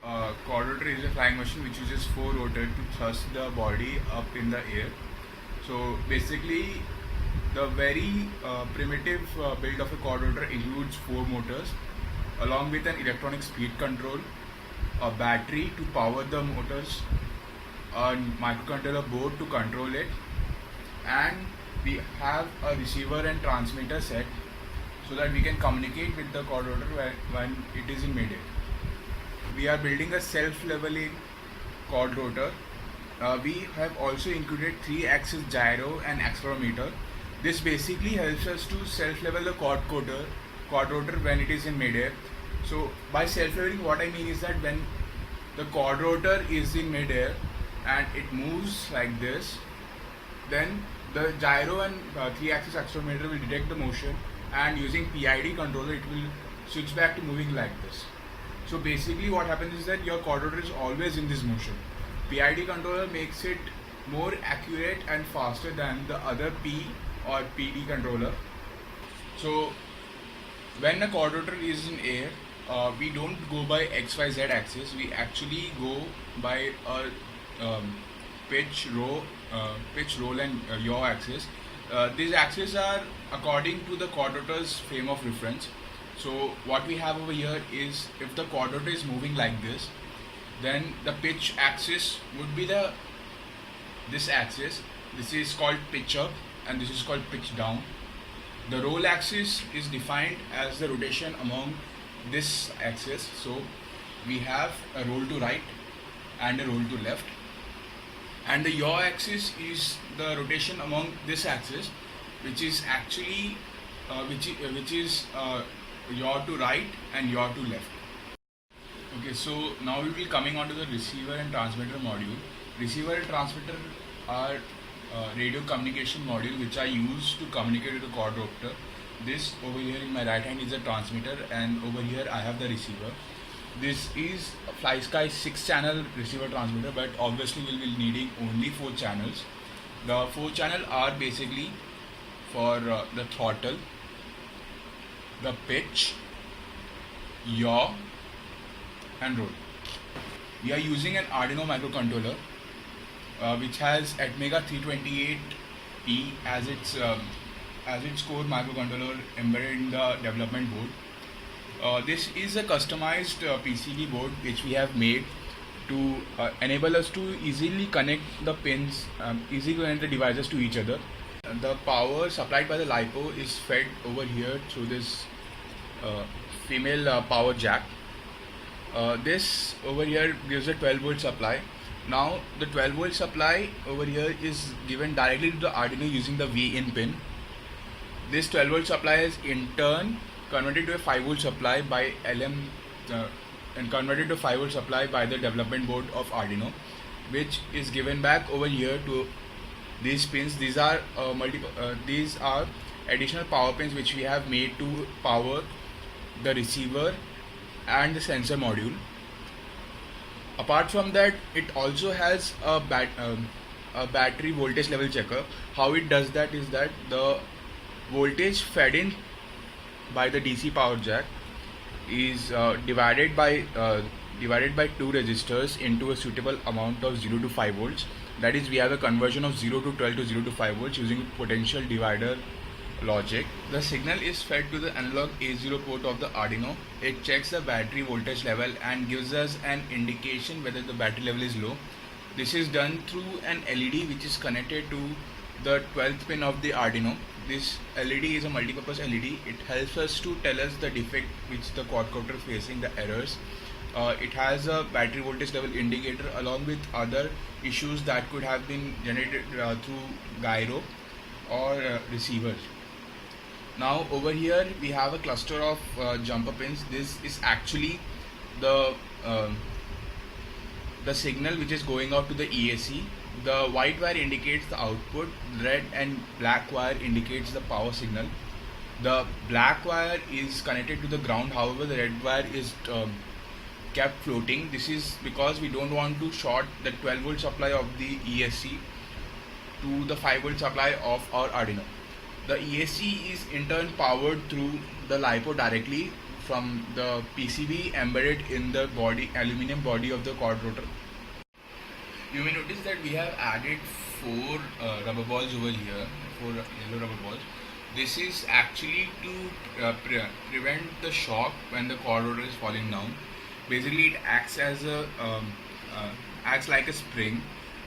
Quadcopter is a flying machine which uses four rotors to thrust the body up in the air. So basically, the very primitive build of a quadrotor includes four motors, along with an electronic speed control, a battery to power the motors, a microcontroller board to control it, and we have a receiver and transmitter set so that we can communicate with the quadrotor when it is in midair. We are building a self-leveling quadrotor. We have also included 3-axis gyro and accelerometer. This basically helps us to self-level the quadrotor when it is in midair. So by self-leveling, what I mean is that when the quadrotor is in midair and it moves like this, then the gyro and 3-axis accelerometer will detect the motion, and using PID controller it will switch back to moving like this. So basically what happens is that your quadrotor is always in this motion. PID controller makes it more accurate and faster than the other P or PD controller. So when a quadrotor is in air, we don't go by XYZ axis, we actually go by a pitch, roll and yaw axis. These axes are according to the quadrotor's frame of reference. So what we have over here is, if the quadrotor is moving like this, then the pitch axis would be this axis. This is called pitch up and this is called pitch down. The roll axis is defined as the rotation among this axis. So we have a roll to right and a roll to left, and the yaw axis is the rotation among this axis, which is actually yaw to right and yaw to left. Okay, so now we will be coming on to the receiver and transmitter module. Receiver and transmitter are radio communication module which are used to communicate with the quadcopter. This over here in my right hand is a transmitter, and over here I have the receiver. This is a FlySky 6-channel receiver transmitter, but obviously we'll be needing only 4 channels. The 4 channels are basically for the throttle, the pitch, yaw and roll. We are using an Arduino microcontroller which has Atmega 328P as its core microcontroller embedded in the development board. This is a customized PCB board which we have made to enable us to easily connect the pins, easily connect the devices to each other. The power supplied by the LiPo is fed over here through this female power jack. This over here gives a 12-volt supply. Now the 12-volt supply over here is given directly to the Arduino using the V-in pin. This 12-volt supply is in turn converted to a 5-volt supply by and converted to 5-volt supply by the development board of Arduino, which is given back over here to these pins. These are additional power pins which we have made to power the receiver and the sensor module. Apart from that, it also has a battery voltage level checker. How it does that is that the voltage fed in by the DC power jack is divided by 2 resistors into a suitable amount of 0 to 5 volts. That is, we have a conversion of 0 to 12 to 0 to 5 volts using potential divider logic. The signal is fed to the analog A0 port of the Arduino. It checks the battery voltage level and gives us an indication whether the battery level is low. This is done through an LED which is connected to the 12th pin of the Arduino. This LED is a multi-purpose LED. It helps us to tell us the defect which the quadcopter is facing, the errors. It has a battery voltage level indicator along with other issues that could have been generated through gyro or receivers. Now over here we have a cluster of jumper pins. This is actually the signal which is going out to the ESC. The white wire indicates the output, red and black wire indicates the power signal. The black wire is connected to the ground, however the red wire is kept floating. This is because we don't want to short the 12-volt supply of the ESC to the 5-volt supply of our Arduino. The ESC is in turn powered through the LiPo directly from the PCB embedded in the aluminum body of the quad rotor. You may notice that we have added four rubber balls over here, four yellow rubber balls. This is actually to prevent the shock when the quad rotor is falling down. Basically, it acts as acts like a spring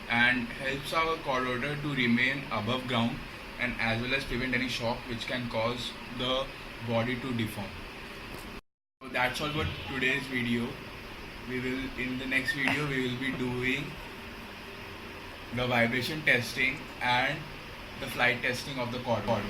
and helps our quad rotor to remain above ground, and as well as prevent any shock which can cause the body to deform. So that's all for today's video. In the next video we will be doing the vibration testing and the flight testing of the quad rotor.